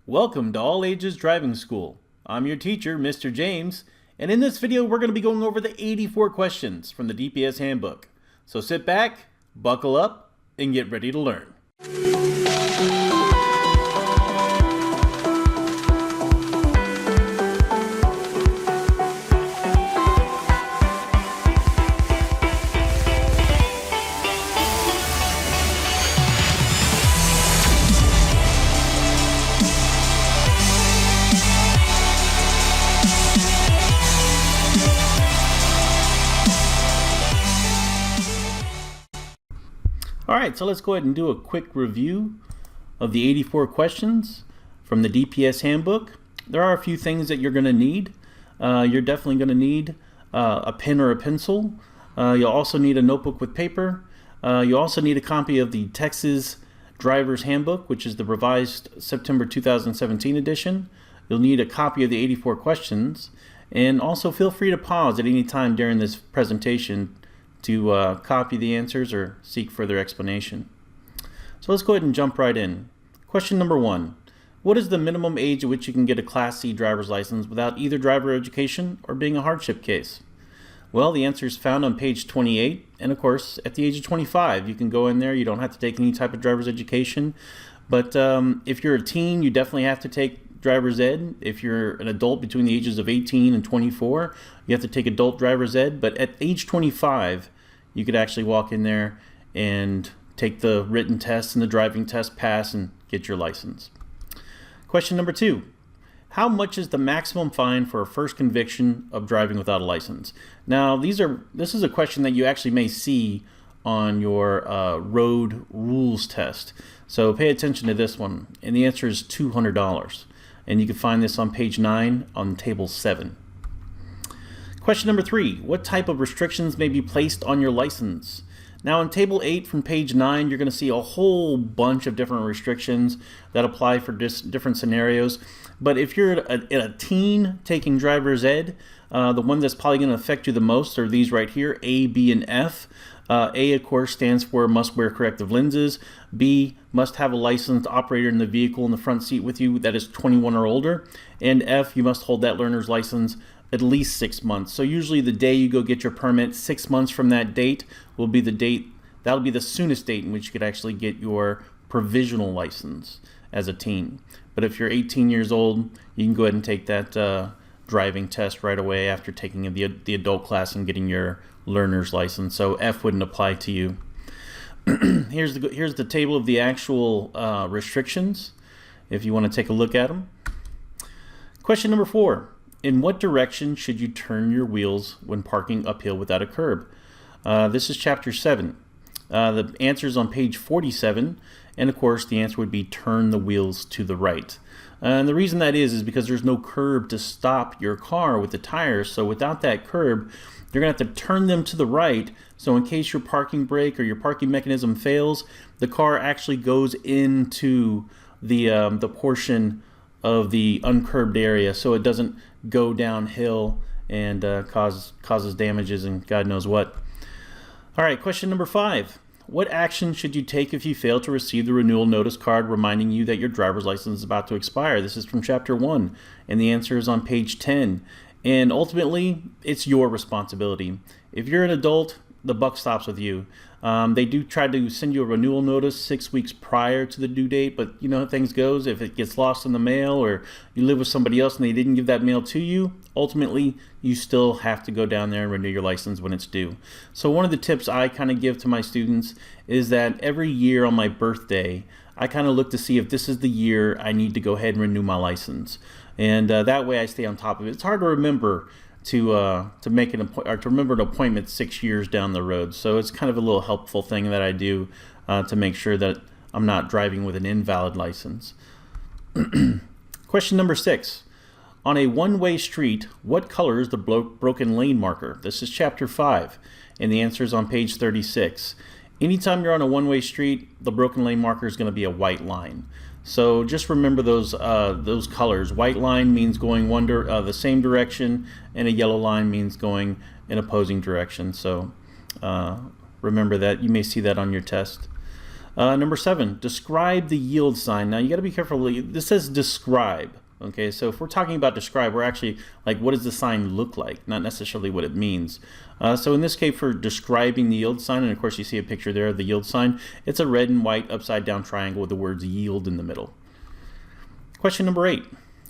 Welcome to All Ages Driving School. I'm your teacher, Mr. James, and in this video we're going to be going over the 84 questions from the DPS Handbook. So sit back, buckle up, and get ready to learn. Alright, so let's go ahead and do a quick review of the 84 questions from the DPS Handbook. There are a few things that you're going to need. You're definitely going to need a pen or a pencil. You'll also need a notebook with paper. You also need a copy of the Texas Driver's Handbook, which is the revised September 2017 edition. You'll need a copy of the 84 questions. And also feel free to pause at any time during this presentation to copy the answers or seek further explanation. So let's go ahead and jump right in. Question number 1. What is the minimum age at which you can get a Class C driver's license without either driver education or being a hardship case? Well, the answer is found on page 28, and of course at the age of 25 you can go in there. You don't have to take any type of driver's education, but if you're a teen you definitely have to take driver's ed. If you're an adult between the ages of 18 and 24 you have to take adult driver's ed, but at age 25 you could actually walk in there and take the written test and the driving test, pass, and get your license. Question number 2. How much is the maximum fine for a first conviction of driving without a license? Now, this is a question that you actually may see on your road rules test. So pay attention to this one. And the answer is $200. And you can find this on page 9 on table 7. Question number 3, what type of restrictions may be placed on your license? Now in table 8 from page 9, you're going to see a whole bunch of different restrictions that apply for different scenarios. But if you're a teen taking driver's ed, the one that's probably going to affect you the most are these right here, A, B, and F. A, of course, stands for must wear corrective lenses. B, must have a licensed operator in the vehicle in the front seat with you that is 21 or older. And F, you must hold that learner's license at least 6 months. So usually the day you go get your permit, 6 months from that date will be the date, that'll be the soonest date in which you could actually get your provisional license as a teen. But if you're 18 years old, you can go ahead and take that driving test right away after taking the adult class and getting your learner's license. So F wouldn't apply to you. Here's the table of the actual restrictions if you want to take a look at them. Question number 4. In what direction should you turn your wheels when parking uphill without a curb? This is chapter 7. The answer is on page 47, and of course the answer would be turn the wheels to the right. And the reason that is because there's no curb to stop your car with the tires, so without that curb you're going to have to turn them to the right, so in case your parking brake or your parking mechanism fails, the car actually goes into the portion of the uncurbed area so it doesn't go downhill and causes damages and God knows what. Alright, question number 5. What action should you take if you fail to receive the renewal notice card reminding you that your driver's license is about to expire? This is from chapter 1 and the answer is on page 10. And ultimately it's your responsibility. If you're an adult, the buck stops with you. They do try to send you a renewal notice 6 weeks prior to the due date, but you know how things goes. If it gets lost in the mail or you live with somebody else and they didn't give that mail to you, ultimately you still have to go down there and renew your license when it's due. So one of the tips I kind of give to my students is that every year on my birthday, I kind of look to see if this is the year I need to go ahead and renew my license. And that way I stay on top of it. It's hard to remember to make an appointment or to remember an appointment 6 years down the road. So it's kind of a little helpful thing that I do to make sure that I'm not driving with an invalid license. Question number 6. On a one-way street, what color is the broken lane marker? This is chapter 5, and the answer is on page 36. Anytime you're on a one-way street, the broken lane marker is going to be a white line. So just remember those colors. White line means going the same direction, and a yellow line means going in opposing direction. So remember that. You may see that on your test. Number 7, describe the yield sign. Now you got to be careful. This says describe. Okay, so if we're talking about describe, we're actually like, what does the sign look like, not necessarily what it means. So in this case, for describing the yield sign, and of course you see a picture there of the yield sign, it's a red and white upside down triangle with the words yield in the middle. Question number 8,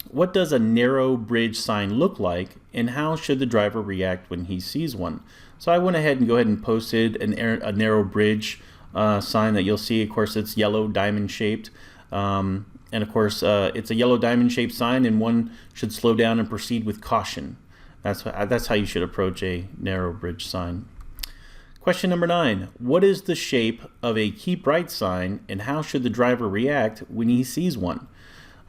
what does a narrow bridge sign look like, and how should the driver react when he sees one? So I went ahead and posted a narrow bridge sign that you'll see. Of course, it's yellow diamond shaped. And of course, it's a yellow diamond shaped sign, and one should slow down and proceed with caution. That's how you should approach a narrow bridge sign. Question number 9, what is the shape of a keep right sign, and how should the driver react when he sees one?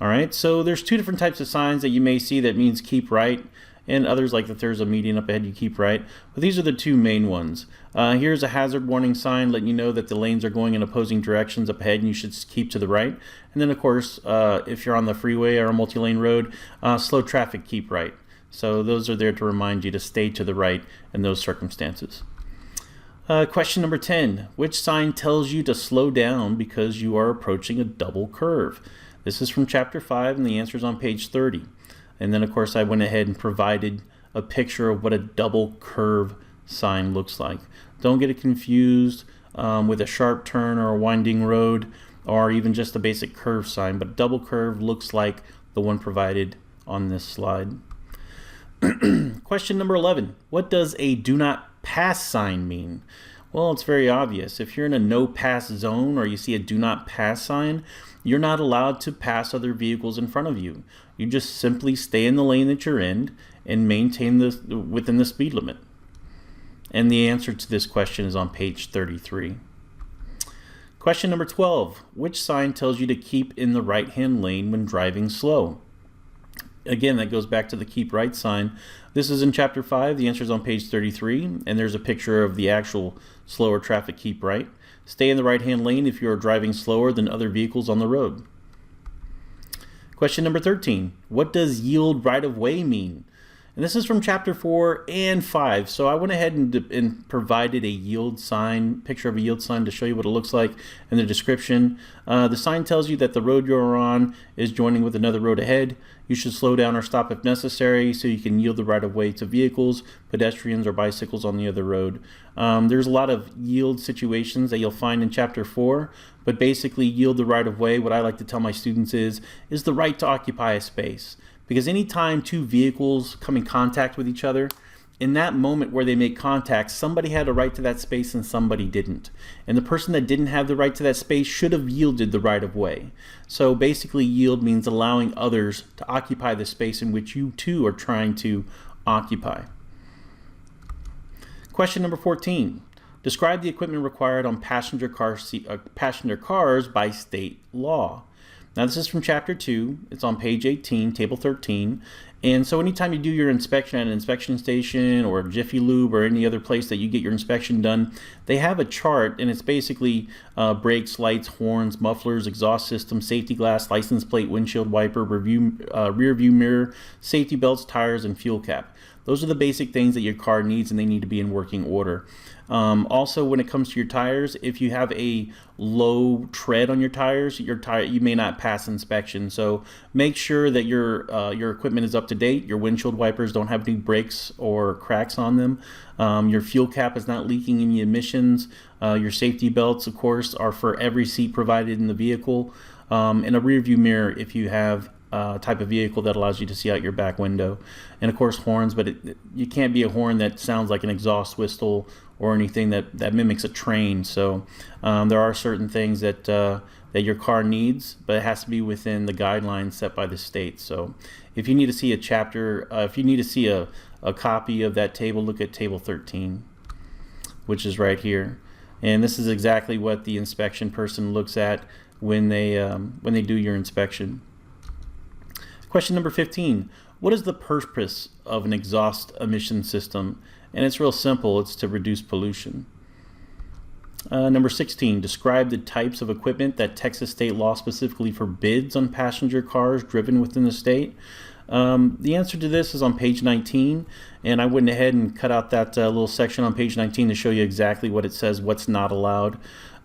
All right, so there's 2 different types of signs that you may see that means keep right, and others like if there's a median up ahead, you keep right. But these are the 2 main ones. Here's a hazard warning sign letting you know that the lanes are going in opposing directions up ahead and you should keep to the right. And then of course, if you're on the freeway or a multi-lane road, slow traffic, keep right. So those are there to remind you to stay to the right in those circumstances. Question number 10, which sign tells you to slow down because you are approaching a double curve? This is from chapter 5 and the answer is on page 30. And then of course I went ahead and provided a picture of what a double curve sign looks like. Don't get it confused with a sharp turn or a winding road or even just a basic curve sign, but double curve looks like the one provided on this slide. Question number 11, what does a do not pass sign mean? Well, it's very obvious. If you're in a no pass zone or you see a do not pass sign, you're not allowed to pass other vehicles in front of you. You just simply stay in the lane that you're in and maintain within the speed limit. And the answer to this question is on page 33. Question number 12, which sign tells you to keep in the right-hand lane when driving slow? Again, that goes back to the keep right sign. This is in chapter 5. The answer is on page 33, and there's a picture of the actual slower traffic keep right. Stay in the right-hand lane if you are driving slower than other vehicles on the road. Question number 13, what does yield right-of-way mean? And this is from chapter 4 and 5. So I went ahead and provided a yield sign, picture of a yield sign to show you what it looks like in the description. The sign tells you that the road you're on is joining with another road ahead. You should slow down or stop if necessary so you can yield the right-of-way to vehicles, pedestrians, or bicycles on the other road. There's a lot of yield situations that you'll find in chapter 4, but basically yield the right-of-way, what I like to tell my students is the right to occupy a space. Because anytime 2 vehicles come in contact with each other, in that moment where they make contact, somebody had a right to that space and somebody didn't. And the person that didn't have the right to that space should have yielded the right of way. So basically yield means allowing others to occupy the space in which you too are trying to occupy. Question number 14. Describe the equipment required on passenger cars by state law. Now this is from chapter 2, it's on page 18, table 13, and so anytime you do your inspection at an inspection station or Jiffy Lube or any other place that you get your inspection done, they have a chart and it's basically brakes, lights, horns, mufflers, exhaust system, safety glass, license plate, windshield wiper, rear view mirror, safety belts, tires, and fuel cap. Those are the basic things that your car needs and they need to be in working order. Also, when it comes to your tires, if you have a low tread on your tires, you may not pass inspection. So make sure that your equipment is up to date. Your windshield wipers don't have any breaks or cracks on them. Your fuel cap is not leaking any emissions. Your safety belts, of course, are for every seat provided in the vehicle. And a rear view mirror if you have type of vehicle that allows you to see out your back window. And of course horns, but you can't be a horn that sounds like an exhaust whistle or anything that mimics a train. So there are certain things that your car needs, but it has to be within the guidelines set by the state. So if you need to see a chapter, if you need to see a copy of that table, look at table 13, which is right here. And this is exactly what the inspection person looks at when they do your inspection. Question number 15. What is the purpose of an exhaust emission system? And it's real simple. It's to reduce pollution. Number 16. Describe the types of equipment that Texas state law specifically forbids on passenger cars driven within the state. The answer to this is on page 19, and I went ahead and cut out that little section on page 19 to show you exactly what it says, what's not allowed.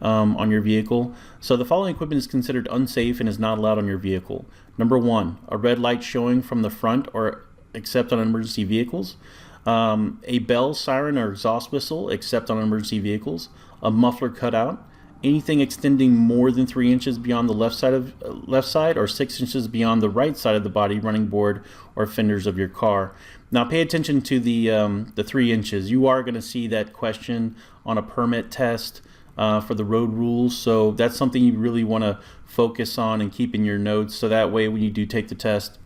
on your vehicle. So the following equipment is considered unsafe and is not allowed on your vehicle. Number 1, a red light showing from the front or except on emergency vehicles. A bell, siren, or exhaust whistle except on emergency vehicles. A muffler cutout. Anything extending more than 3 inches beyond the left side or 6 inches beyond the right side of the body, running board, or fenders of your car. Now pay attention to the 3 inches. You are going to see that question on a permit test for the road rules, so that's something you really want to focus on and keep in your notes, so that way when you do take the test,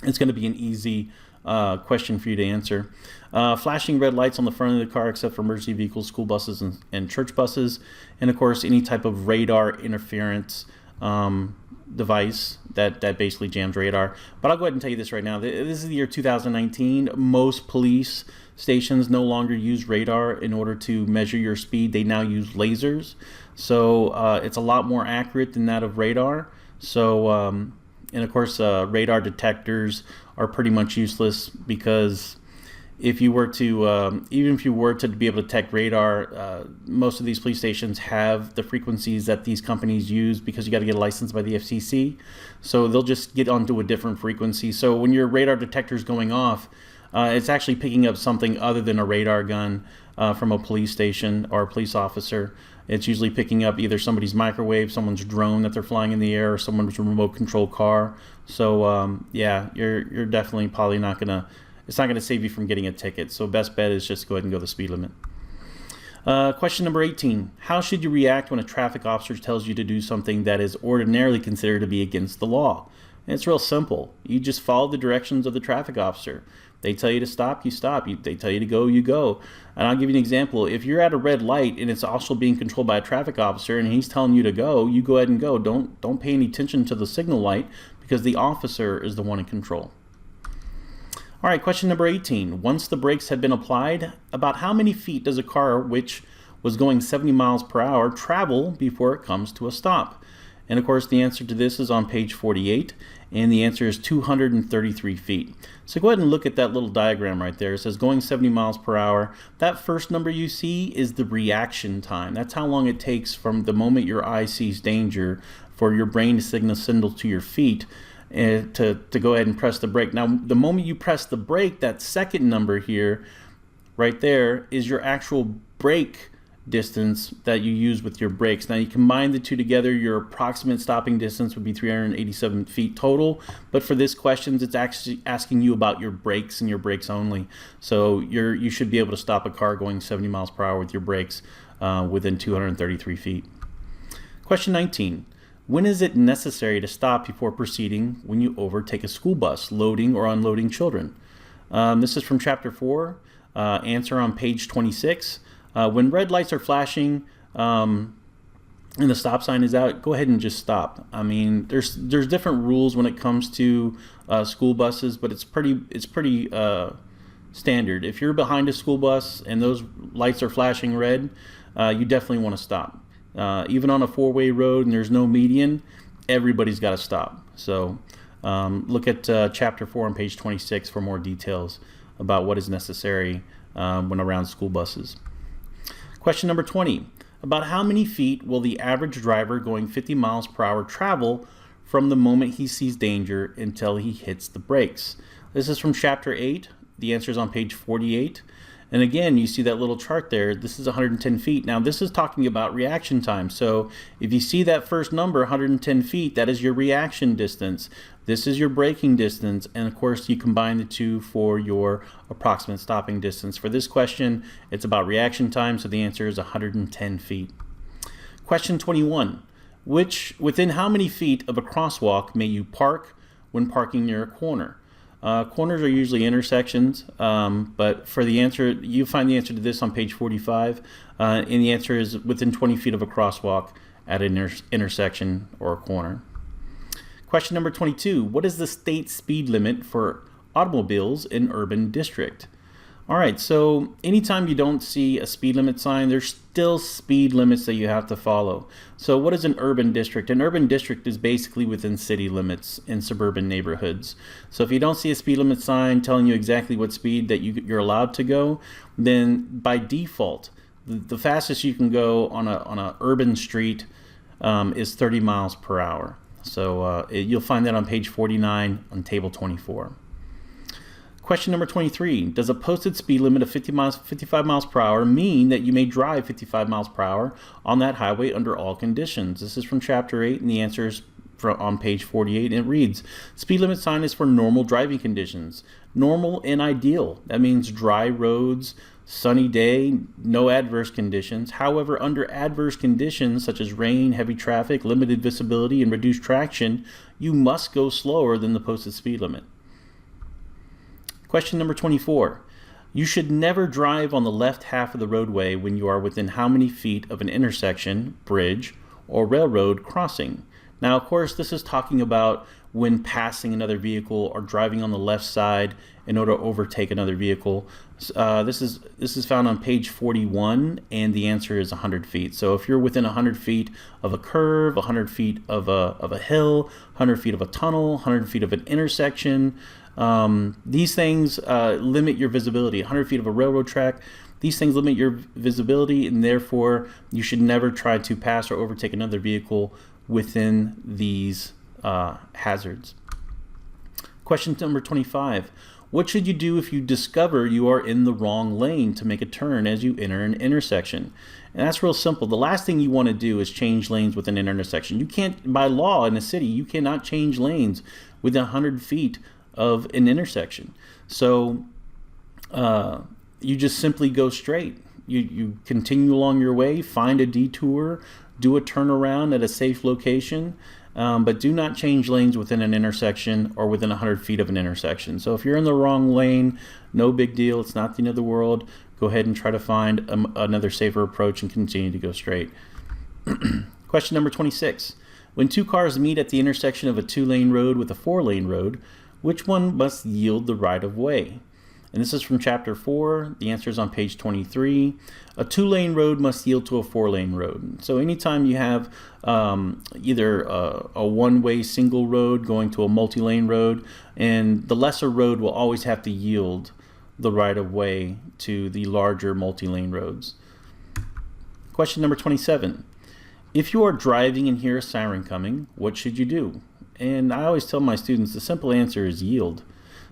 it's going to be an easy question for you to answer. Flashing red lights on the front of the car except for emergency vehicles, school buses, and church buses. And of course, any type of radar interference device that basically jams radar. But I'll go ahead and tell you this right now. This is the year 2019. Most police stations no longer use radar in order to measure your speed. They now use lasers. So it's a lot more accurate than that of radar. So, and of course, radar detectors are pretty much useless, because if you were to, even if you were to be able to detect radar, most of these police stations have the frequencies that these companies use, because you got to get a license by the FCC. So they'll just get onto a different frequency. So when your radar detector is going off, it's actually picking up something other than a radar gun from a police station or a police officer. It's usually picking up either somebody's microwave, someone's drone that they're flying in the air, or someone's remote control car. So yeah, you're definitely probably not gonna, it's not gonna save you from getting a ticket. So best bet is just go ahead and go the speed limit. Question number 18. How should you react when a traffic officer tells you to do something that is ordinarily considered to be against the law? And it's real simple. You just follow the directions of the traffic officer. They tell you to stop, you stop. They tell you to go, you go. And I'll give you an example. If you're at a red light and it's also being controlled by a traffic officer and he's telling you to go, you go ahead and go. Don't pay any attention to the signal light, because the officer is the one in control. All right, question number 18. Once the brakes have been applied, about how many feet does a car which was going 70 miles per hour travel before it comes to a stop? And of course, the answer to this is on page 48, and the answer is 233 feet. So go ahead and look at that little diagram right there. It says going 70 miles per hour. That first number you see is the reaction time. That's how long it takes from the moment your eye sees danger for your brain to signal to your feet to go ahead and press the brake. Now, the moment you press the brake, that second number here, right there, is your actual brake distance that you use with your brakes. Now you combine the two together, your approximate stopping distance would be 387 feet total, but for this question it's actually asking you about your brakes and your brakes only. So you should be able to stop a car going 70 miles per hour with your brakes within 233 feet. Question 19. When is it necessary to stop before proceeding when you overtake a school bus loading or unloading children? This is from chapter 4, answer on page 26. When red lights are flashing and the stop sign is out, go ahead and just stop. I mean, there's different rules when it comes to school buses, but it's pretty standard. If you're behind a school bus and those lights are flashing red, you definitely want to stop. Even on a four-way road and there's no median, everybody's got to stop. So look at chapter 4 on page 26 for more details about what is necessary when around school buses. Question number 20. About how many feet will the average driver going 50 miles per hour travel from the moment he sees danger until he hits the brakes? This is from chapter 8. The answer is on page 48. And again, you see that little chart there. This is 110 feet. Now, this is talking about reaction time. So if you see that first number, 110 feet, that is your reaction distance. This is your braking distance. And of course, you combine the two for your approximate stopping distance. For this question, it's about reaction time. So the answer is 110 feet. Question 21. Within how many feet of a crosswalk may you park when parking near a corner? Corners are usually intersections, but for the answer, you find the answer to this on page 45, and the answer is within 20 feet of a crosswalk at an intersection or a corner. Question number 22, what is the state speed limit for automobiles in urban district? All right, so anytime you don't see a speed limit sign, there's still speed limits that you have to follow. So what is an urban district? An urban district is basically within city limits in suburban neighborhoods. So if you don't see a speed limit sign telling you exactly what speed that you're allowed to go, then by default, The fastest you can go on a urban street is 30 miles per hour. So you'll find that on page 49 on table 24. Question number 23. Does a posted speed limit of 55 miles per hour mean that you may drive 55 miles per hour on that highway under all conditions? This is from chapter 8, and the answer is on page 48, and it reads, speed limit sign is for normal driving conditions. Normal and ideal. That means dry roads, sunny day, no adverse conditions. However, under adverse conditions such as rain, heavy traffic, limited visibility, and reduced traction, you must go slower than the posted speed limit. Question number 24. You should never drive on the left half of the roadway when you are within how many feet of an intersection, bridge, or railroad crossing? Now, of course, this is talking about when passing another vehicle or driving on the left side in order to overtake another vehicle. This is found on page 41, and the answer is 100 feet. So if you're within 100 feet of a curve, 100 feet of a hill, 100 feet of a tunnel, 100 feet of an intersection, these things limit your visibility. 100 feet of a railroad track, these things limit your visibility, and therefore you should never try to pass or overtake another vehicle within these hazards. Question number 25. What should you do if you discover you are in the wrong lane to make a turn as you enter an intersection? And that's real simple. The last thing you want to do is change lanes within an intersection. You can't, by law in a city, you cannot change lanes within 100 feet of an intersection. So you just simply go straight. You continue along your way, find a detour, do a turnaround at a safe location, but do not change lanes within an intersection or within 100 feet of an intersection. So if you're in the wrong lane, no big deal. It's not the end of the world. Go ahead and try to find another safer approach and continue to go straight. Question number 26. When two cars meet at the intersection of a 2-lane road with a 4-lane road, which one must yield the right-of-way? And this is from chapter 4. The answer is on page 23. A 2-lane road must yield to a 4-lane road. So anytime you have either a one-way single road going to a multi-lane road, and the lesser road will always have to yield the right-of-way to the larger multi-lane roads. Question number 27. If you are driving and hear a siren coming, what should you do? And I always tell my students the simple answer is yield.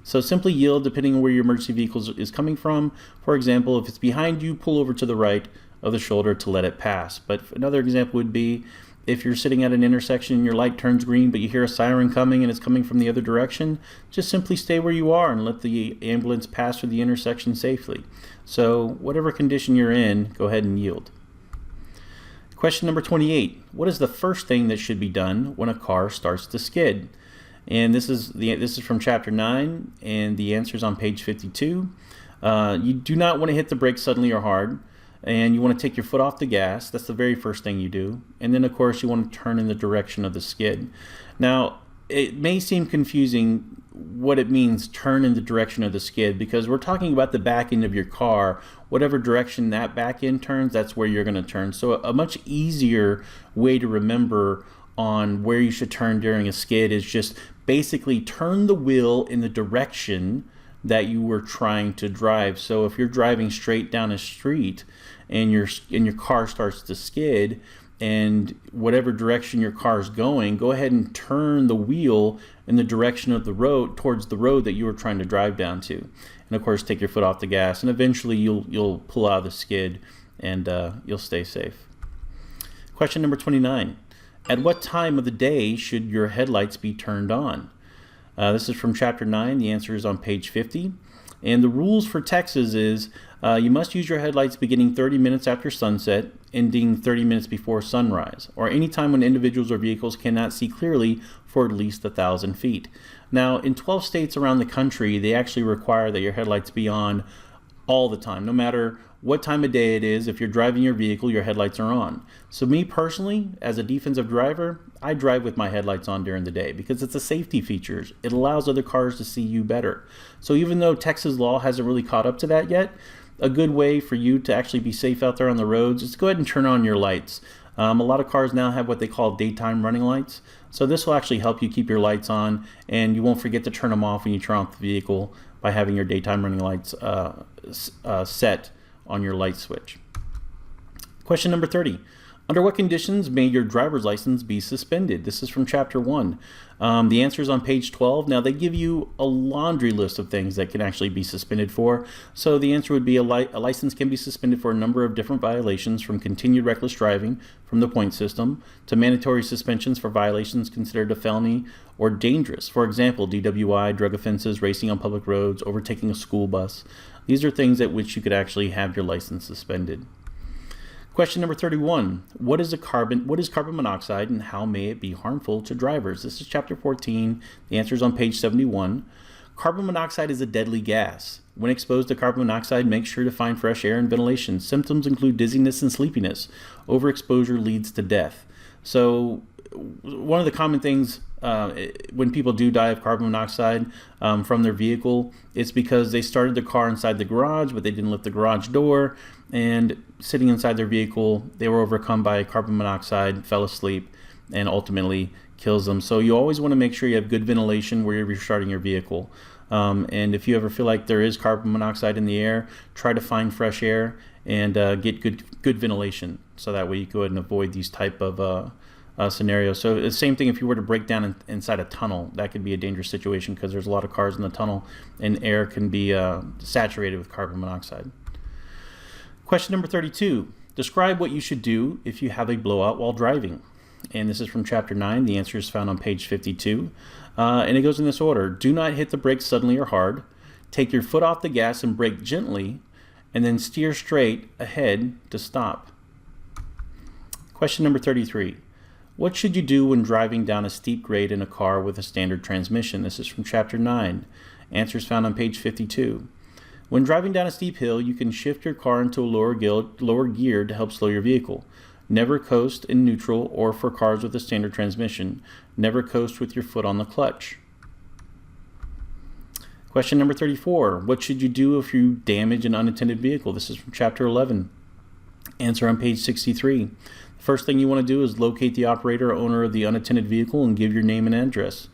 So simply yield depending on where your emergency vehicle is coming from. For example, if it's behind you, pull over to the right of the shoulder to let it pass. But another example would be if you're sitting at an intersection and your light turns green, but you hear a siren coming and it's coming from the other direction, just simply stay where you are and let the ambulance pass through the intersection safely. So whatever condition you're in, go ahead and yield. Question number 28. What is the first thing that should be done when a car starts to skid? And this is from chapter 9, and the answer is on page 52. You do not want to hit the brakes suddenly or hard, and you want to take your foot off the gas. That's the very first thing you do. And then, of course, you want to turn in the direction of the skid. Now, it may seem confusing what it means, turn in the direction of the skid, because we're talking about the back end of your car. Whatever direction that back end turns, that's where you're going to turn. So a much easier way to remember on where you should turn during a skid is just basically turn the wheel in the direction that you were trying to drive. So if you're driving straight down a street and your car starts to skid, and whatever direction your car is going, go ahead and turn the wheel in the direction of the road, towards the road that you were trying to drive down to. And of course, take your foot off the gas, and eventually you'll pull out of the skid, and you'll stay safe. Question number 29. At what time of the day should your headlights be turned on? This is from chapter 9. The answer is on page 50. And the rules for Texas is you must use your headlights beginning 30 minutes after sunset, ending 30 minutes before sunrise, or any time when individuals or vehicles cannot see clearly for at least 1,000 feet. Now, in 12 states around the country, they actually require that your headlights be on all the time, no matter what time of day it is. If you're driving your vehicle, your headlights are on. So me personally, as a defensive driver, I drive with my headlights on during the day because it's a safety feature. It allows other cars to see you better. So even though Texas law hasn't really caught up to that yet, a good way for you to actually be safe out there on the roads is to go ahead and turn on your lights. A lot of cars now have what they call daytime running lights. So this will actually help you keep your lights on, and you won't forget to turn them off when you turn off the vehicle by having your daytime running lights set on your light switch. Question number 30. Under what conditions may your driver's license be suspended? This is from Chapter 1. The answer is on page 12. Now, they give you a laundry list of things that can actually be suspended for. So the answer would be a license can be suspended for a number of different violations, from continued reckless driving from the point system to mandatory suspensions for violations considered a felony or dangerous. For example, DWI, drug offenses, racing on public roads, overtaking a school bus. These are things at which you could actually have your license suspended. Question number 31. What is carbon monoxide and how may it be harmful to drivers? This is Chapter 14. The answer is on page 71. Carbon monoxide is a deadly gas. When exposed to carbon monoxide, make sure to find fresh air and ventilation. Symptoms include dizziness and sleepiness. Overexposure leads to death. So one of the common things when people do die of carbon monoxide from their vehicle, it's because they started the car inside the garage, but they didn't lift the garage door, and sitting inside their vehicle, they were overcome by carbon monoxide, fell asleep, and ultimately kills them. So you always want to make sure you have good ventilation where you're starting your vehicle. And if you ever feel like there is carbon monoxide in the air, try to find fresh air and get good ventilation, so that way you go ahead and avoid these type of scenarios. So the same thing if you were to break down inside a tunnel, that could be a dangerous situation because there's a lot of cars in the tunnel and air can be saturated with carbon monoxide. Question number 32. Describe what you should do if you have a blowout while driving. And this is from Chapter 9. The answer is found on page 52. And it goes in this order. Do not hit the brakes suddenly or hard. Take your foot off the gas and brake gently, and then steer straight ahead to stop. Question number 33. What should you do when driving down a steep grade in a car with a standard transmission? This is from Chapter 9. Answer is found on page 52. When driving down a steep hill, you can shift your car into a lower gear to help slow your vehicle. Never coast in neutral or for cars with a standard transmission. Never coast with your foot on the clutch. Question number 34. What should you do if you damage an unattended vehicle? This is from Chapter 11. Answer on page 63. The first thing you want to do is locate the operator or owner of the unattended vehicle and give your name and address.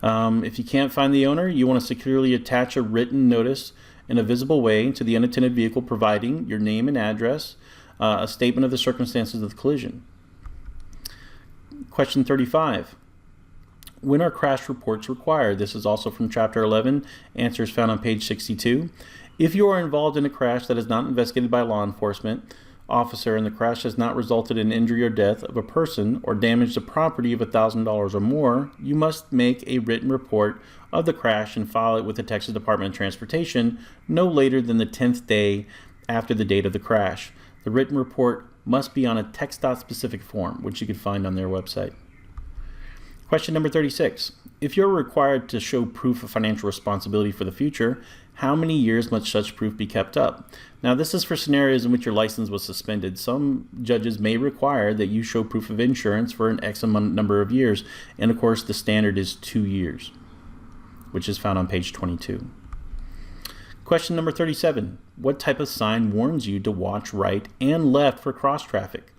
If you can't find the owner, you want to securely attach a written notice in a visible way to the unattended vehicle, providing your name and address, a statement of the circumstances of the collision. Question 35. When are crash reports required? This is also from Chapter 11. Answers found on page 62. If you are involved in a crash that is not investigated by a law enforcement officer and the crash has not resulted in injury or death of a person or damage to property of $1,000 or more, you must make a written report of the crash and file it with the Texas Department of Transportation no later than the 10th day after the date of the crash. The written report must be on a TxDOT-specific form, which you can find on their website. Question number 36. If you're required to show proof of financial responsibility for the future, how many years must such proof be kept up? Now, this is for scenarios in which your license was suspended. Some judges may require that you show proof of insurance for an X number of years, and of course the standard is 2 years, which is found on page 22. Question number 37. What type of sign warns you to watch right and left for cross traffic?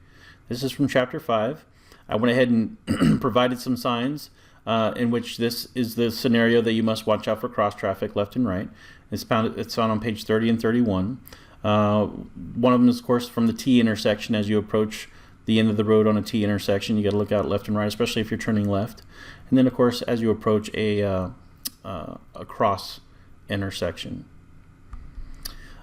This is from Chapter 5. I went ahead and provided some signs in which this is the scenario that you must watch out for cross traffic left and right. It's found on page 30 and 31. One of them is, of course, from the T intersection. As you approach the end of the road on a T intersection, you got to look out left and right, especially if you're turning left. And then, of course, as you approach a cross intersection.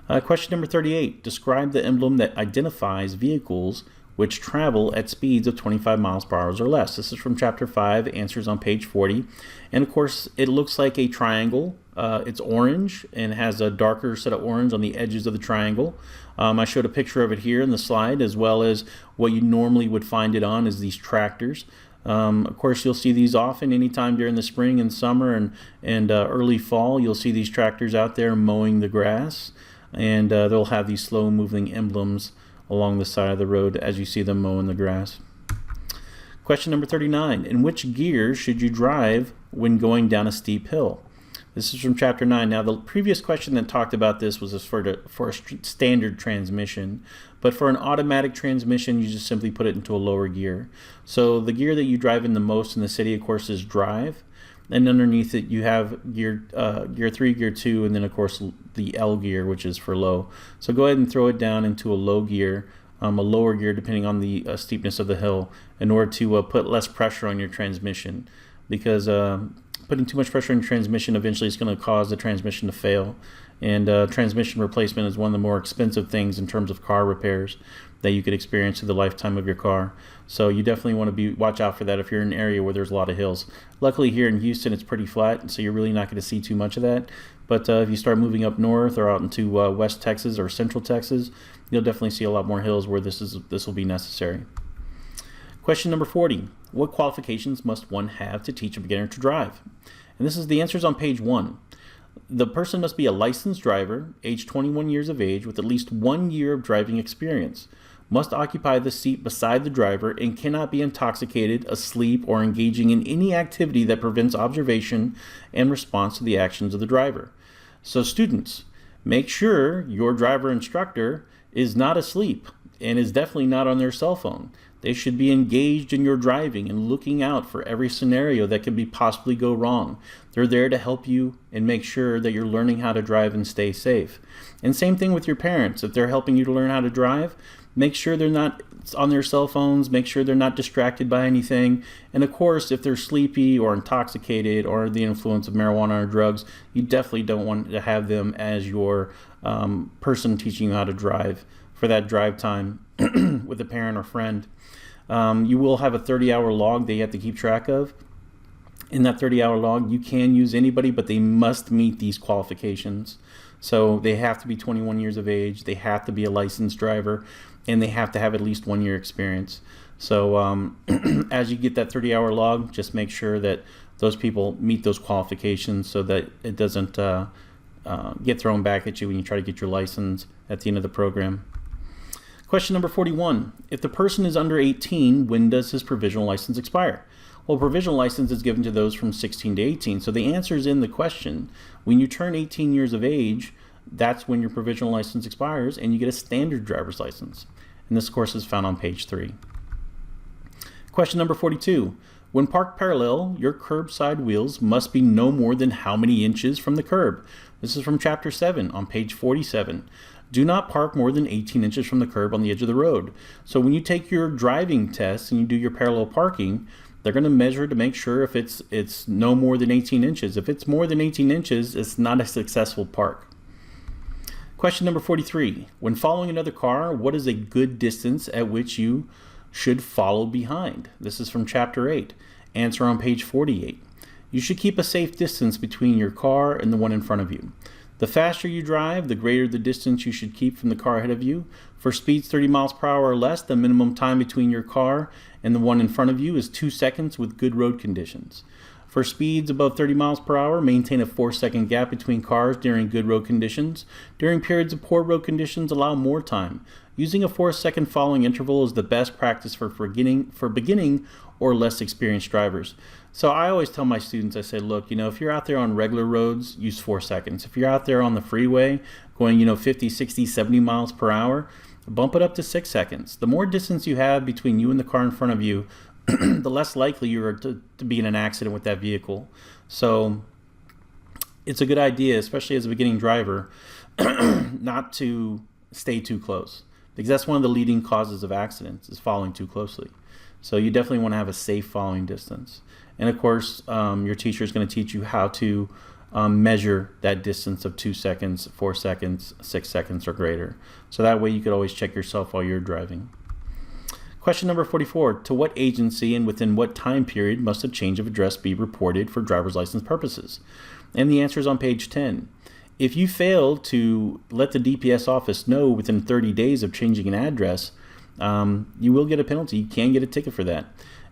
Question number 38. Describe the emblem that identifies vehicles which travel at speeds of 25 miles per hour or less. This is from Chapter 5, answers on page 40. And of course, it looks like a triangle. It's orange and has a darker set of orange on the edges of the triangle. I showed a picture of it here in the slide, as well as what you normally would find it on is these tractors. Of course, you'll see these often anytime during the spring and summer and early fall. You'll see these tractors out there mowing the grass, and they'll have these slow-moving emblems along the side of the road as you see them mowing the grass. Question number 39. In which gear should you drive when going down a steep hill? This is from Chapter 9. Now, the previous question that talked about this was for a standard transmission, but for an automatic transmission, you just simply put it into a lower gear. So the gear that you drive in the most in the city, of course, is drive. And underneath it, you have gear 3, gear 2, and then, of course, the L gear, which is for low. So go ahead and throw it down into a low gear a lower gear depending on the steepness of the hill, in order to put less pressure on your transmission, because putting too much pressure on your transmission eventually is going to cause the transmission to fail. And transmission replacement is one of the more expensive things in terms of car repairs that you could experience through the lifetime of your car. So you definitely want to watch out for that if you're in an area where there's a lot of hills. Luckily here in Houston it's pretty flat, so you're really not going to see too much of that. But if you start moving up north or out into West Texas or Central Texas, you'll definitely see a lot more hills where this will be necessary. Question number 40. What qualifications must one have to teach a beginner to drive? And this is the answers on page 1. The person must be a licensed driver, age 21 years of age, with at least 1 year of driving experience, must occupy the seat beside the driver, and cannot be intoxicated, asleep, or engaging in any activity that prevents observation and response to the actions of the driver. So students, make sure your driver instructor is not asleep and is definitely not on their cell phone. They should be engaged in your driving and looking out for every scenario that could possibly go wrong. They're there to help you and make sure that you're learning how to drive and stay safe. And same thing with your parents. If they're helping you to learn how to drive, make sure they're not on their cell phones, make sure they're not distracted by anything. And of course, if they're sleepy or intoxicated or the influence of marijuana or drugs, you definitely don't want to have them as your person teaching you how to drive for that drive time with a parent or friend. You will have a 30-hour log that you have to keep track of. In that 30-hour log, you can use anybody, but they must meet these qualifications. So they have to be 21 years of age, they have to be a licensed driver, and they have to have at least 1 year experience. So as you get that 30-hour log, just make sure that those people meet those qualifications so that it doesn't get thrown back at you when you try to get your license at the end of the program. Question number 41. If the person is under 18, when does his provisional license expire? Well, provisional license is given to those from 16 to 18. So the answer is in the question. When you turn 18 years of age, that's when your provisional license expires and you get a standard driver's license. And this, of course, is found on page 3. Question number 42. When parked parallel, your curbside wheels must be no more than how many inches from the curb? This is from chapter 7 on page 47. Do not park more than 18 inches from the curb on the edge of the road. So when you take your driving test and you do your parallel parking, they're going to measure to make sure if it's no more than 18 inches. If it's more than 18 inches, it's not a successful park. Question number 43. When following another car, what is a good distance at which you should follow behind? This is from chapter 8. Answer on page 48. You should keep a safe distance between your car and the one in front of you. The faster you drive, the greater the distance you should keep from the car ahead of you. For speeds 30 miles per hour or less, the minimum time between your car and the one in front of you is 2 seconds with good road conditions. For speeds above 30 miles per hour, maintain a 4-second gap between cars during good road conditions. During periods of poor road conditions, allow more time. Using a 4-second following interval is the best practice for beginning or less experienced drivers. So I always tell my students, I say, look, if you're out there on regular roads, use 4 seconds. If you're out there on the freeway going, 50, 60, 70 miles per hour, bump it up to 6 seconds. The more distance you have between you and the car in front of you, the less likely you are to be in an accident with that vehicle. So it's a good idea, especially as a beginning driver, not to stay too close, because that's one of the leading causes of accidents, is following too closely. So you definitely want to have a safe following distance. And of course, your teacher is going to teach you how to measure that distance of 2 seconds, 4 seconds, 6 seconds or greater. So that way you could always check yourself while you're driving. Question number 44. To what agency and within what time period must a change of address be reported for driver's license purposes? And the answer is on page 10. If you fail to let the DPS office know within 30 days of changing an address, you will get a penalty. You can get a ticket for that.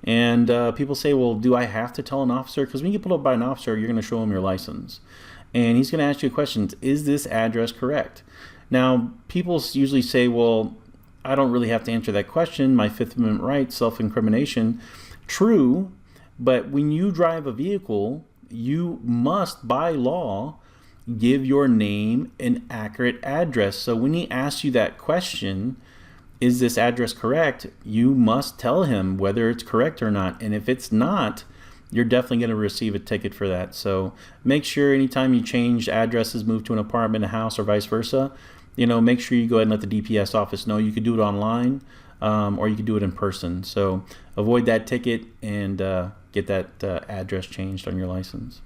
And people say, well, do I have to tell an officer? Because when you get pulled up by an officer, you're going to show him your license. And he's going to ask you questions. Is this address correct? Now, people usually say, well, I don't really have to answer that question. My Fifth Amendment right, self-incrimination. True, but when you drive a vehicle, you must, by law, give your name an accurate address. So when he asks you that question, is this address correct? You must tell him whether it's correct or not. And if it's not, you're definitely going to receive a ticket for that. So make sure anytime you change addresses, move to an apartment, a house, or vice versa, make sure you go ahead and let the DPS office know. You could do it online, or you could do it in person. So avoid that ticket and get that address changed on your license.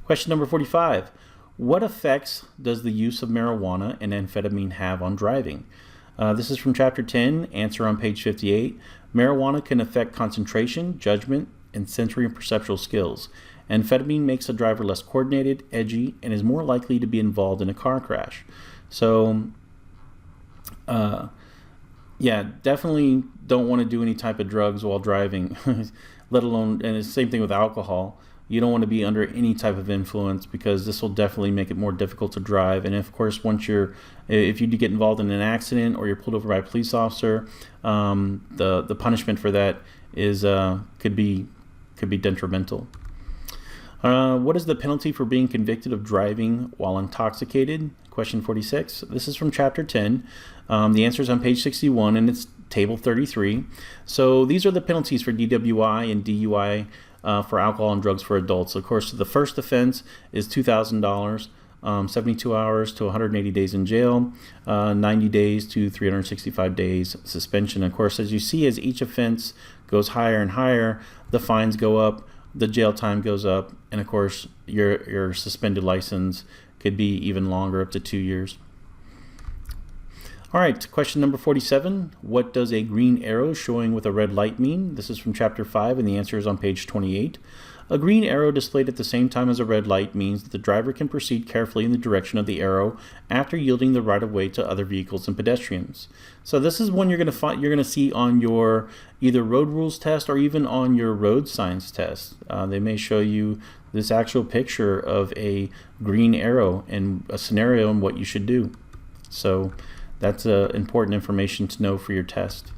Question number 45. What effects does the use of marijuana and amphetamine have on driving? This is from Chapter 10, answer on page 58. Marijuana can affect concentration, judgment, and sensory and perceptual skills. Amphetamine makes a driver less coordinated, edgy, and is more likely to be involved in a car crash. So, yeah, definitely don't want to do any type of drugs while driving, let alone, and it's the same thing with alcohol. You don't want to be under any type of influence, because this will definitely make it more difficult to drive. And of course, if you do get involved in an accident or you're pulled over by a police officer, the punishment for that is could be detrimental. What is the penalty for being convicted of driving while intoxicated? Question 46. This is from Chapter 10. The answer is on page 61, and it's Table 33. So these are the penalties for DWI and DUI for alcohol and drugs for adults. Of course, the first offense is $2,000, 72 hours to 180 days in jail, 90 days to 365 days suspension. Of course, as you see, as each offense goes higher and higher, the fines go up, the jail time goes up, and of course, your suspended license could be even longer, up to 2 years. All right, question number 47. What does a green arrow showing with a red light mean? This is from Chapter 5, and the answer is on page 28. A green arrow displayed at the same time as a red light means that the driver can proceed carefully in the direction of the arrow after yielding the right-of-way to other vehicles and pedestrians. So this is one you're going to see on your either road rules test or even on your road signs test. They may show you this actual picture of a green arrow and a scenario and what you should do. So that's important information to know for your test.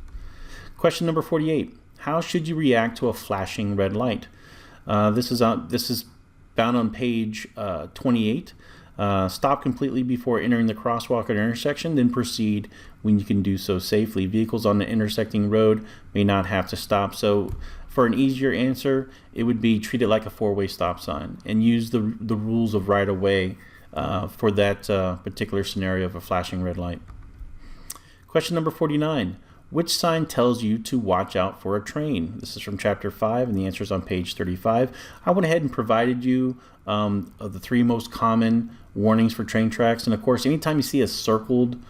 Question number 48. How should you react to a flashing red light? This is found on page 28. Stop completely before entering the crosswalk or intersection, then proceed when you can do so safely. Vehicles on the intersecting road may not have to stop. So for an easier answer, it would be treat it like a four-way stop sign and use the rules of right-of-way for that particular scenario of a flashing red light. Question number 49. Which sign tells you to watch out for a train? This is from Chapter 5, and the answer is on page 35. I went ahead and provided you of the three most common warnings for train tracks. And of course, anytime you see a circled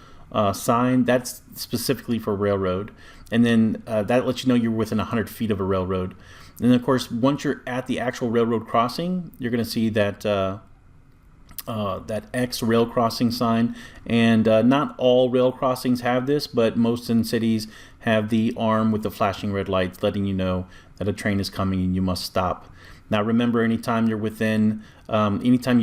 sign, that's specifically for railroad. And then that lets you know you're within 100 feet of a railroad. And then of course, once you're at the actual railroad crossing, you're going to see that that X rail crossing sign, and not all rail crossings have this, but most in cities have the arm with the flashing red lights letting you know that a train is coming and you must stop. Now remember, anytime you're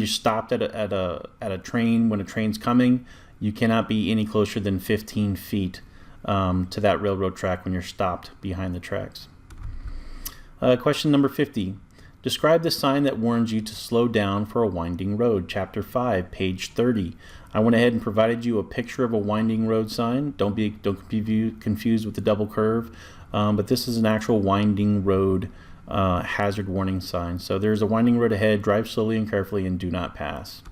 stopped at a train when a train's coming, you cannot be any closer than 15 feet to that railroad track when you're stopped behind the tracks. Question number 50. Describe the sign that warns you to slow down for a winding road. Chapter 5, page 30. I went ahead and provided you a picture of a winding road sign. Don't be confused with the double curve, but this is an actual winding road hazard warning sign. So there's a winding road ahead. Drive slowly and carefully and do not pass.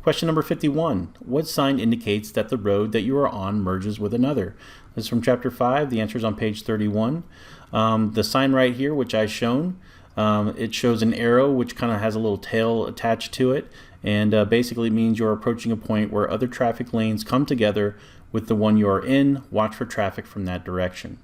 Question number 51. What sign indicates that the road that you are on merges with another? This is from Chapter 5. The answer is on page 31. The sign right here, which I've shown, it shows an arrow which kind of has a little tail attached to it, and basically means you're approaching a point where other traffic lanes come together with the one you are in. Watch for traffic from that direction.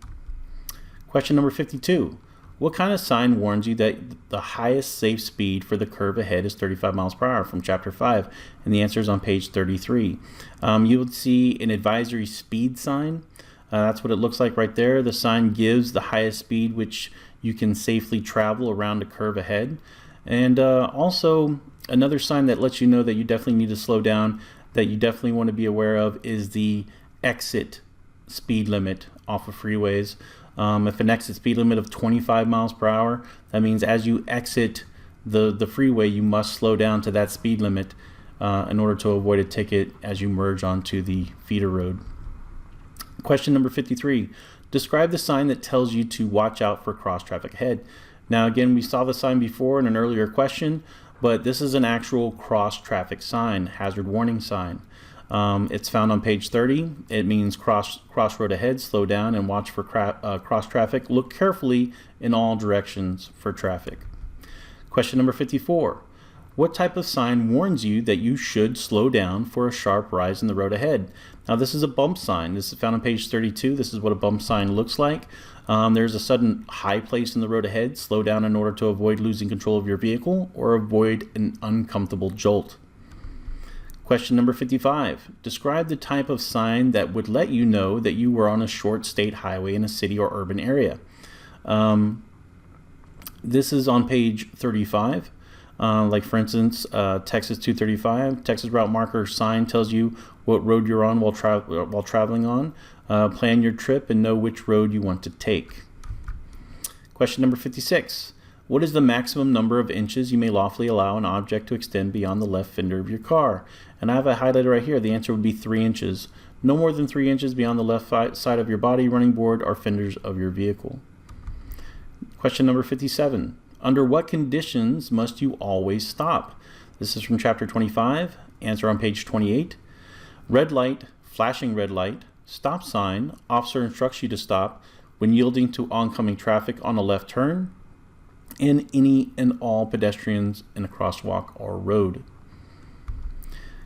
Question number 52. What kind of sign warns you that the highest safe speed for the curve ahead is 35 miles per hour? From Chapter 5, and the answer is on page 33. You would see an advisory speed sign. That's what it looks like right there. The sign gives the highest speed which you can safely travel around a curve ahead. And also another sign that lets you know that you definitely need to slow down, that you definitely want to be aware of, is the exit speed limit off of freeways. If an exit speed limit of 25 miles per hour, that means as you exit the freeway, you must slow down to that speed limit in order to avoid a ticket as you merge onto the feeder road. Question number 53. Describe the sign that tells you to watch out for cross traffic ahead. Now again, we saw the sign before in an earlier question, but this is an actual cross traffic sign, hazard warning sign. It's found on page 30. It means crossroad ahead, slow down, and watch for cross traffic. Look carefully in all directions for traffic. Question number 54. What type of sign warns you that you should slow down for a sharp rise in the road ahead? Now this is a bump sign. This is found on page 32. This is what a bump sign looks like. There's a sudden high place in the road ahead. Slow down in order to avoid losing control of your vehicle or avoid an uncomfortable jolt. Question number 55. Describe the type of sign that would let you know that you were on a short state highway in a city or urban area. This is on page 35. Like for instance, Texas 235, Texas route marker sign tells you what road you're on while traveling on. Plan your trip and know which road you want to take. Question number 56. What is the maximum number of inches you may lawfully allow an object to extend beyond the left fender of your car? And I have a highlighter right here. The answer would be 3 inches. No more than 3 inches beyond the left side of your body, running board, or fenders of your vehicle. Question number 57. Under what conditions must you always stop? This is from chapter 25. Answer on page 28. Red light, flashing red light, stop sign, officer instructs you to stop when yielding to oncoming traffic on a left turn, and any and all pedestrians in a crosswalk or road.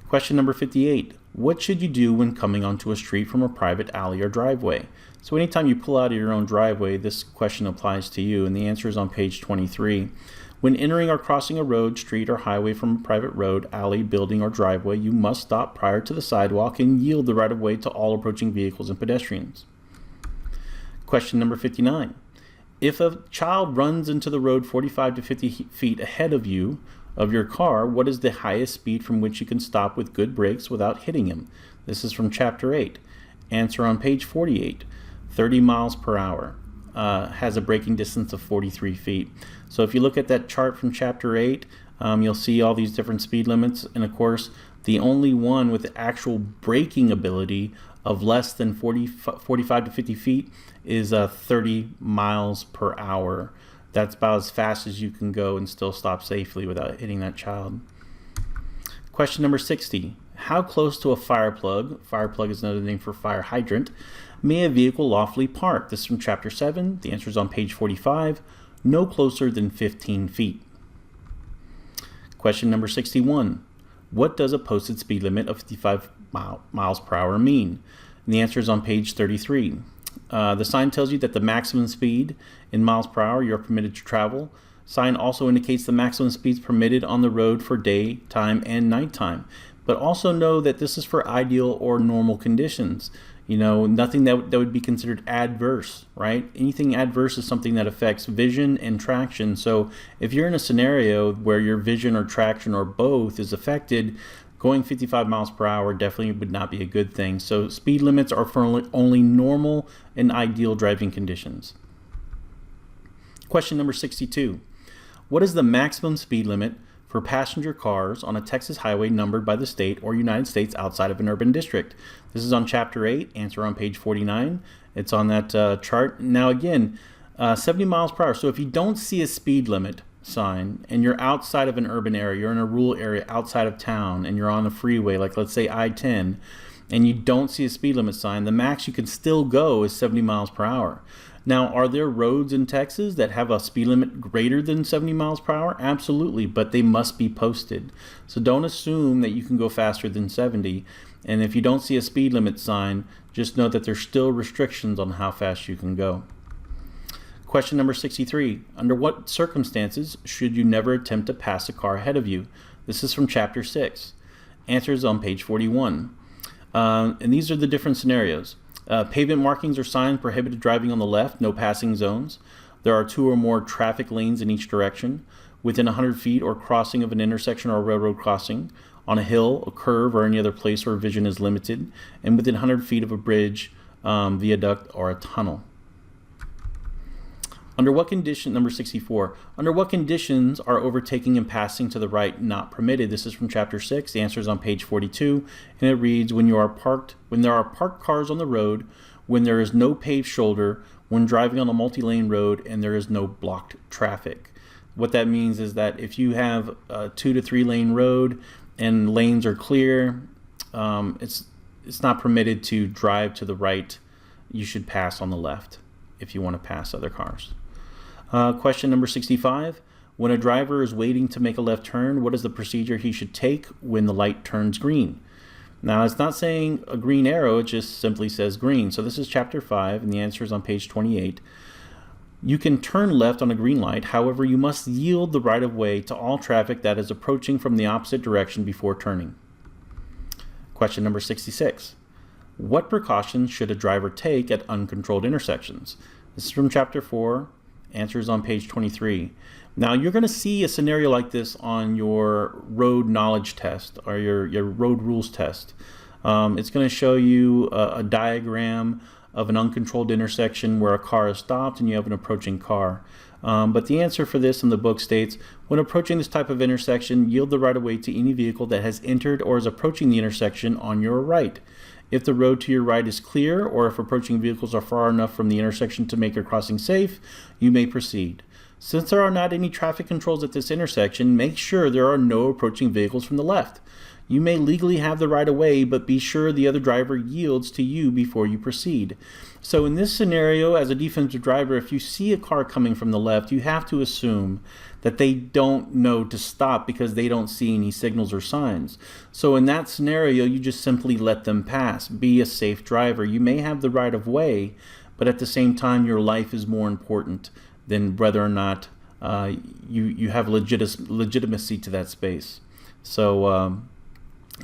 Question number 58. What should you do when coming onto a street from a private alley or driveway? So anytime you pull out of your own driveway, this question applies to you, and the answer is on page 23. When entering or crossing a road, street, or highway from a private road, alley, building, or driveway, you must stop prior to the sidewalk and yield the right-of-way to all approaching vehicles and pedestrians. Question number 59. If a child runs into the road 45 to 50 feet ahead of you, of your car, what is the highest speed from which you can stop with good brakes without hitting him? This is from chapter 8. Answer on page 48. 30 miles per hour. Has a braking distance of 43 feet. So if you look at that chart from chapter 8, you'll see all these different speed limits, and of course the only one with the actual braking ability of less than 45 to 50 feet is 30 miles per hour. That's about as fast as you can go and still stop safely without hitting that child. Question number 60. How close to a fireplug is another name for fire hydrant, may a vehicle lawfully park? This is from chapter 7. The answer is on page 45. No closer than 15 feet. Question number 61. What does a posted speed limit of 55 miles per hour mean? And the answer is on page 33. The sign tells you that the maximum speed in miles per hour you're permitted to travel. Sign also indicates the maximum speeds permitted on the road for daytime and nighttime. But also know that this is for ideal or normal conditions. You know, nothing that would be considered adverse, right? Anything adverse is something that affects vision and traction. So if you're in a scenario where your vision or traction or both is affected, going 55 miles per hour definitely would not be a good thing. So speed limits are for only normal and ideal driving conditions. Question number 62. What is the maximum speed limit for passenger cars on a Texas highway numbered by the state or United States outside of an urban district? This is on chapter 8, answer on page 49. It's on that chart. Now again, 70 miles per hour. So if you don't see a speed limit sign and you're outside of an urban area, you're in a rural area outside of town and you're on a freeway, like let's say I-10, and you don't see a speed limit sign, the max you can still go is 70 miles per hour. Now, are there roads in Texas that have a speed limit greater than 70 miles per hour? Absolutely, but they must be posted. So don't assume that you can go faster than 70. And if you don't see a speed limit sign, just know that there's still restrictions on how fast you can go. Question number 63. Under what circumstances should you never attempt to pass a car ahead of you? This is from chapter 6. Answers on page 41. And these are the different scenarios. Pavement markings or signs prohibited driving on the left, no passing zones. There are 2 or more traffic lanes in each direction. Within 100 feet or crossing of an intersection or railroad crossing. On a hill, a curve, or any other place where vision is limited. And within 100 feet of a bridge, viaduct, or a tunnel. Under what condition, number 64, under what conditions are overtaking and passing to the right not permitted? This is from chapter 6. The answer is on page 42, and it reads, when there are parked cars on the road, when there is no paved shoulder, when driving on a multi-lane road, and there is no blocked traffic. What that means is that if you have a 2 to 3 lane road and lanes are clear, it's not permitted to drive to the right. You should pass on the left if you want to pass other cars. Question number 65. When a driver is waiting to make a left turn, what is the procedure he should take when the light turns green? Now, it's not saying a green arrow, it just simply says green. So this is chapter 5, and the answer is on page 28. You can turn left on a green light, however, you must yield the right of way to all traffic that is approaching from the opposite direction before turning. Question number 66. What precautions should a driver take at uncontrolled intersections? This is from chapter 4, answers on page 23. Now, you're going to see a scenario like this on your road knowledge test or your road rules test. It's going to show you a diagram of an uncontrolled intersection where a car is stopped and you have an approaching car. But the answer for this in the book states, when approaching this type of intersection, yield the right of way to any vehicle that has entered or is approaching the intersection on your right. If the road to your right is clear, or if approaching vehicles are far enough from the intersection to make your crossing safe, you may proceed. Since there are not any traffic controls at this intersection, make sure there are no approaching vehicles from the left. You may legally have the right of way, but be sure the other driver yields to you before you proceed. So in this scenario, as a defensive driver, if you see a car coming from the left, you have to assume that they don't know to stop because they don't see any signals or signs. So in that scenario, you just simply let them pass. Be a safe driver. You may have the right of way, but at the same time, your life is more important than whether or not you have legitimacy to that space. So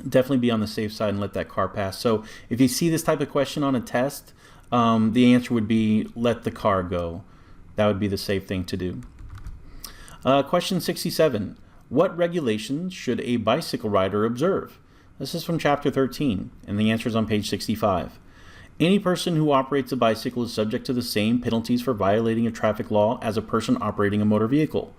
definitely be on the safe side and let that car pass. So if you see this type of question on a test, the answer would be let the car go. That would be the safe thing to do. Question 67. What regulations should a bicycle rider observe? This is from chapter 13, and the answer is on page 65. Any person who operates a bicycle is subject to the same penalties for violating a traffic law as a person operating a motor vehicle.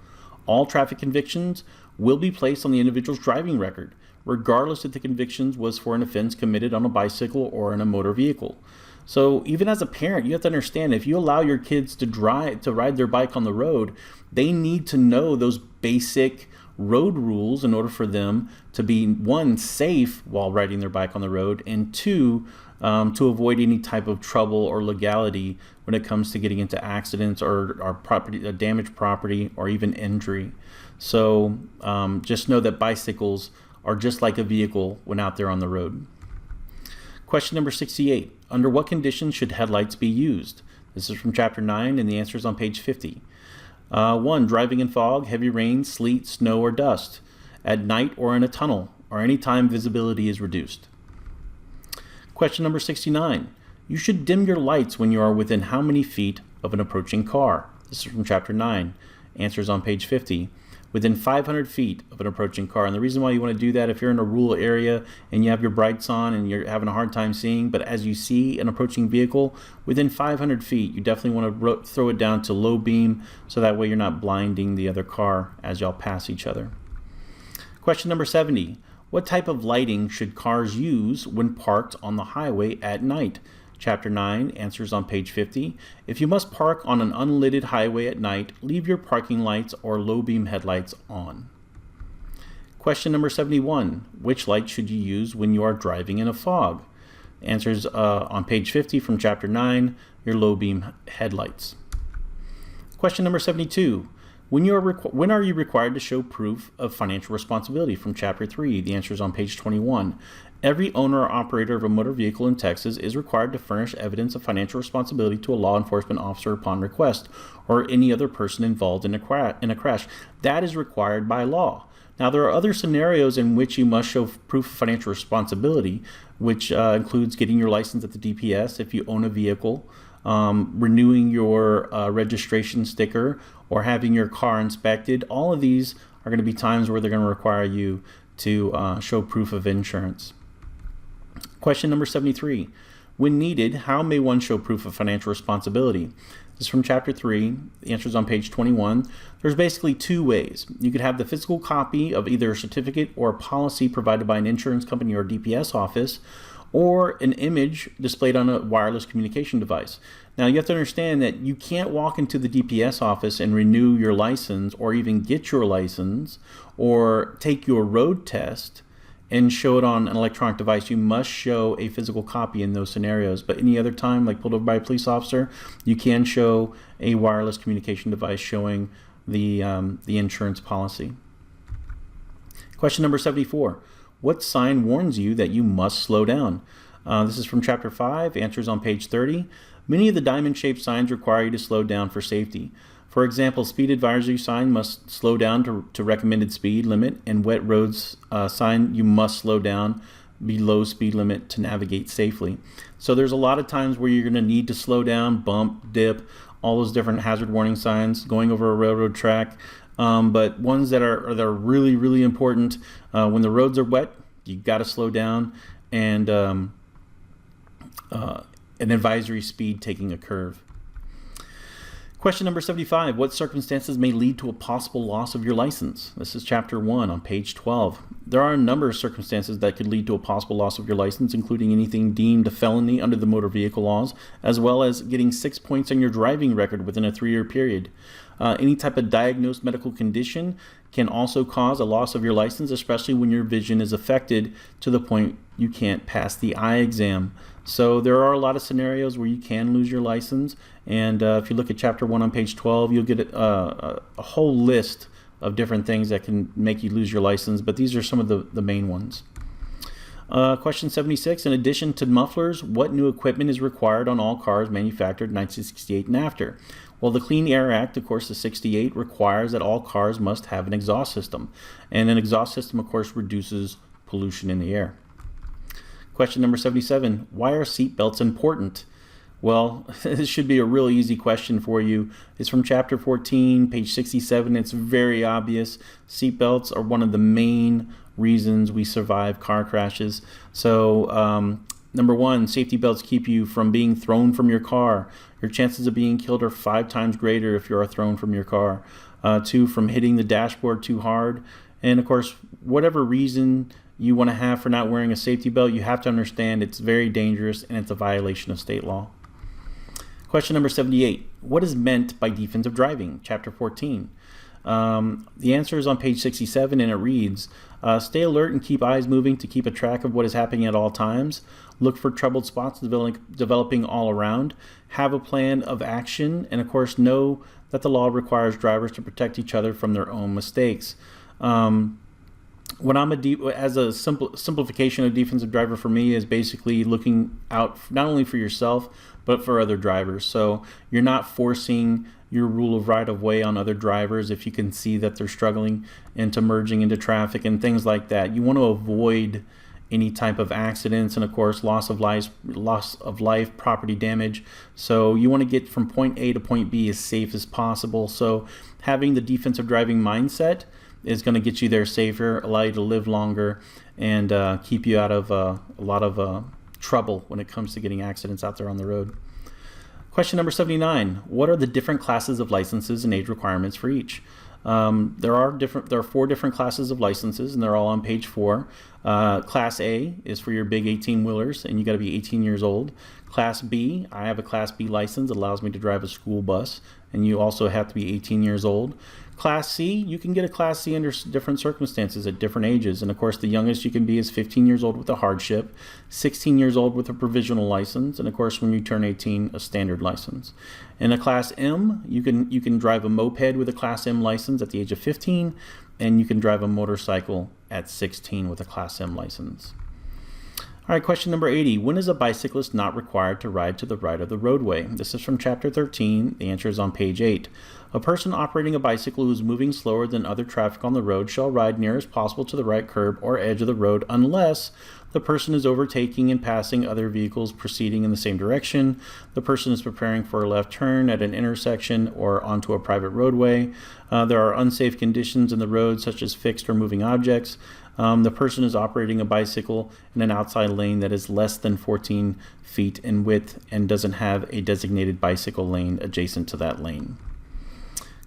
All traffic convictions will be placed on the individual's driving record, regardless if the convictions was for an offense committed on a bicycle or in a motor vehicle. So even as a parent, you have to understand, if you allow your kids to ride their bike on the road, they need to know those basic road rules in order for them to be, one, safe while riding their bike on the road, and two, to avoid any type of trouble or legality when it comes to getting into accidents or damaged property or even injury. So just know that bicycles are just like a vehicle when out there on the road. Question number 68. Under what conditions should headlights be used? This is from chapter 9, and the answer is on page 50. 1. Driving in fog, heavy rain, sleet, snow, or dust. At night or in a tunnel, or any time visibility is reduced. Question number 69. You should dim your lights when you are within how many feet of an approaching car? This is from chapter 9. Answers on page 50. Within 500 feet of an approaching car. And the reason why you want to do that, if you're in a rural area and you have your brights on and you're having a hard time seeing, but as you see an approaching vehicle within 500 feet, you definitely want to throw it down to low beam, so that way you're not blinding the other car as y'all pass each other. Question number 70. What type of lighting should cars use when parked on the highway at night? Chapter 9, answers on page 50. If you must park on an unlighted highway at night, leave your parking lights or low beam headlights on. Question number 71. Which light should you use when you are driving in a fog? Answers on page 50 from chapter 9, your low beam headlights. Question number 72. When are you required to show proof of financial responsibility? From chapter 3, the answer is on page 21. Every owner or operator of a motor vehicle in Texas is required to furnish evidence of financial responsibility to a law enforcement officer upon request, or any other person involved in a crash. That is required by law. Now, there are other scenarios in which you must show proof of financial responsibility, which includes getting your license at the DPS if you own a vehicle, renewing your registration sticker, or having your car inspected. All of these are going to be times where they're going to require you to show proof of insurance. Question number 73. When needed, how may one show proof of financial responsibility? This is from chapter 3. The answer is on page 21. There's basically two ways. You could have the physical copy of either a certificate or a policy provided by an insurance company or DPS office, or an image displayed on a wireless communication device. Now, you have to understand that you can't walk into the DPS office and renew your license, or even get your license, or take your road test and show it on an electronic device, you must show a physical copy in those scenarios. But any other time, like pulled over by a police officer, you can show a wireless communication device showing the insurance policy. Question number 74. What sign warns you that you must slow down? This is from Chapter 5, answers on page 30. Many of the diamond-shaped signs require you to slow down for safety. For example, speed advisory sign must slow down to recommended speed limit, and wet roads sign, you must slow down below speed limit to navigate safely. So there's a lot of times where you're going to need to slow down, bump, dip, all those different hazard warning signs, going over a railroad track. But ones that are really, really important, when the roads are wet, you got to slow down, and an advisory speed taking a curve. Question number 75. What circumstances may lead to a possible loss of your license? This is Chapter 1 on page 12. There are a number of circumstances that could lead to a possible loss of your license, including anything deemed a felony under the motor vehicle laws, as well as getting 6 points on your driving record within a 3-year period. Any type of diagnosed medical condition can also cause a loss of your license, especially when your vision is affected to the point you can't pass the eye exam. So there are a lot of scenarios where you can lose your license, and if you look at Chapter 1 on page 12, you'll get a whole list of different things that can make you lose your license, but these are some of the main ones. Question 76. In addition to mufflers, what new equipment is required on all cars manufactured in 1968 and after? Well, the Clean Air Act, of course, the 68, requires that all cars must have an exhaust system, and an exhaust system, of course, reduces pollution in the air. Question number 77. Why are seat belts important? Well, this should be a real easy question for you. It's from Chapter 14, page 67. It's very obvious. Seat belts are one of the main reasons we survive car crashes. So, number 1, safety belts keep you from being thrown from your car. Your chances of being killed are 5 times greater if you are thrown from your car. 2, from hitting the dashboard too hard. And of course, whatever reason you want to have for not wearing a safety belt, you have to understand it's very dangerous and it's a violation of state law. Question number 78. What is meant by defensive driving? Chapter 14. The answer is on page 67, and it reads, stay alert and keep eyes moving to keep a track of what is happening at all times. Look for troubled spots developing all around. Have a plan of action, and of course know that the law requires drivers to protect each other from their own mistakes. When I'm as a simplification of defensive driver for me is basically looking out not only for yourself but for other drivers. So you're not forcing your rule of right of way on other drivers if you can see that they're struggling into merging into traffic and things like that. You want to avoid any type of accidents and of course loss of life, property damage. So you want to get from point A to point B as safe as possible. So having the defensive driving mindset is going to get you there safer, allow you to live longer, and keep you out of a lot of trouble when it comes to getting accidents out there on the road. Question number 79. What are the different classes of licenses and age requirements for each? There are 4 different classes of licenses, and they're all on page 4. Class A is for your big 18-wheelers, and you got to be 18 years old. Class B, I have a Class B license that allows me to drive a school bus, and you also have to be 18 years old. Class C, you can get a Class C under different circumstances at different ages, and of course the youngest you can be is 15 years old with a hardship, 16 years old with a provisional license, and of course when you turn 18, a standard license. In a Class M, you can drive a moped with a Class M license at the age of 15, and you can drive a motorcycle at 16 with a Class M license. All right, question number 80. When is a bicyclist not required to ride to the right of the roadway? This is from Chapter 13. The answer is on page 8. A person operating a bicycle who is moving slower than other traffic on the road shall ride near as possible to the right curb or edge of the road unless the person is overtaking and passing other vehicles proceeding in the same direction, the person is preparing for a left turn at an intersection or onto a private roadway, there are unsafe conditions in the road such as fixed or moving objects, the person is operating a bicycle in an outside lane that is less than 14 feet in width and doesn't have a designated bicycle lane adjacent to that lane.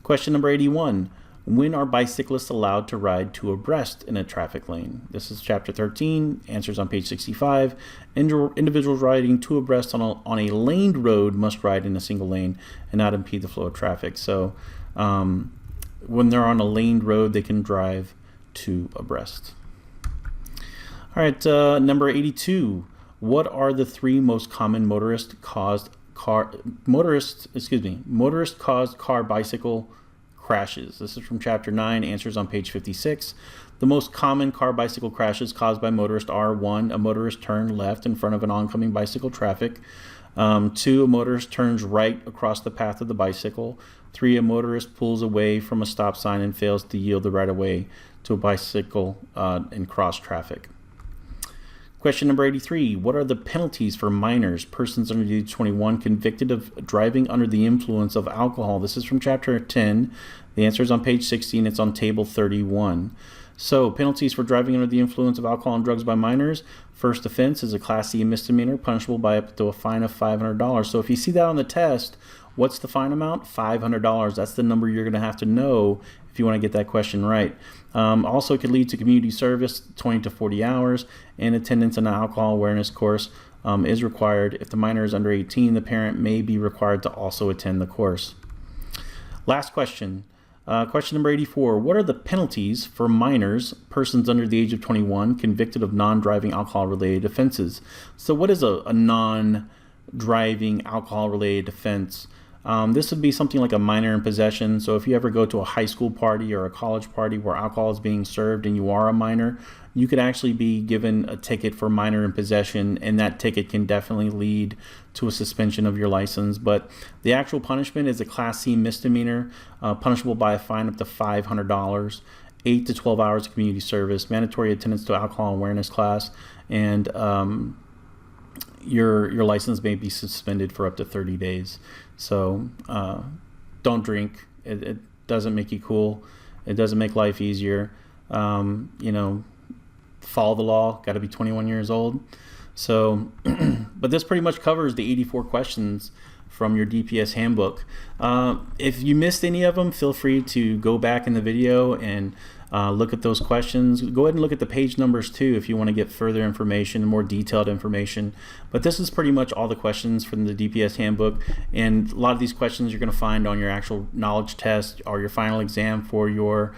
Question number 81. When are bicyclists allowed to ride two abreast in a traffic lane? This is Chapter 13, answers on page 65. Individuals riding two abreast on a laned road must ride in a single lane and not impede the flow of traffic. So when they're on a laned road, they can drive two abreast. All right, number 82. What are the three most common motorist caused car bicycle crashes? This is from chapter 9, answers on page 56. The most common car bicycle crashes caused by motorists are: 1, a motorist turned left in front of an oncoming bicycle traffic; 2, a motorist turns right across the path of the bicycle; 3, a motorist pulls away from a stop sign and fails to yield the right of way to a bicycle in cross traffic. Question number 83. What are the penalties for minors, persons under the age of 21, convicted of driving under the influence of alcohol? This is from chapter 10. The answer is on page 60, and it's on table 31. So, penalties for driving under the influence of alcohol and drugs by minors. First offense is a Class C misdemeanor, punishable by up to a fine of $500. So if you see that on the test, what's the fine amount? $500. That's the number you're going to have to know if you want to get that question right. Also, it could lead to community service, 20 to 40 hours, and attendance in an alcohol awareness course is required. If the minor is under 18, the parent may be required to also attend the course. Last question. Question number 84. What are the penalties for minors, persons under the age of 21, convicted of non-driving alcohol-related offenses? So what is a non-driving alcohol-related offense? This would be something like a minor in possession. So if you ever go to a high school party or a college party where alcohol is being served and you are a minor, you could actually be given a ticket for minor in possession, and that ticket can definitely lead to a suspension of your license. But the actual punishment is a Class C misdemeanor, punishable by a fine up to $500, 8 to 12 hours of community service, mandatory attendance to alcohol awareness class, and your license may be suspended for up to 30 days. So don't drink. It doesn't make you cool. It doesn't make life easier. Follow the law. Got to be 21 years old. So, but this pretty much covers the 84 questions from your DPS handbook. If you missed any of them, feel free to go back in the video and look at those questions. Go ahead and look at the page numbers too if you want to get further information, more detailed information. But this is pretty much all the questions from the DPS handbook, and a lot of these questions you're going to find on your actual knowledge test or your final exam for your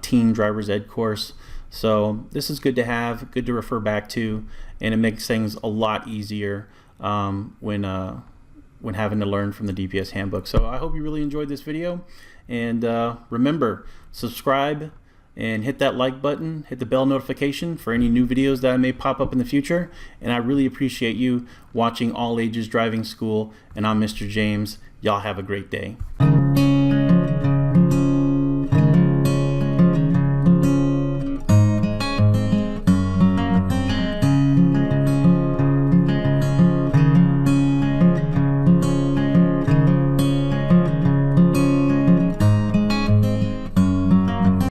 teen driver's ed course. So this is good to have, good to refer back to, and it makes things a lot easier when having to learn from the DPS handbook. So I hope you really enjoyed this video, and remember, subscribe and hit that like button, hit the bell notification for any new videos that I may pop up in the future. And I really appreciate you watching All Ages Driving School, and I'm Mr. James. Y'all have a great day.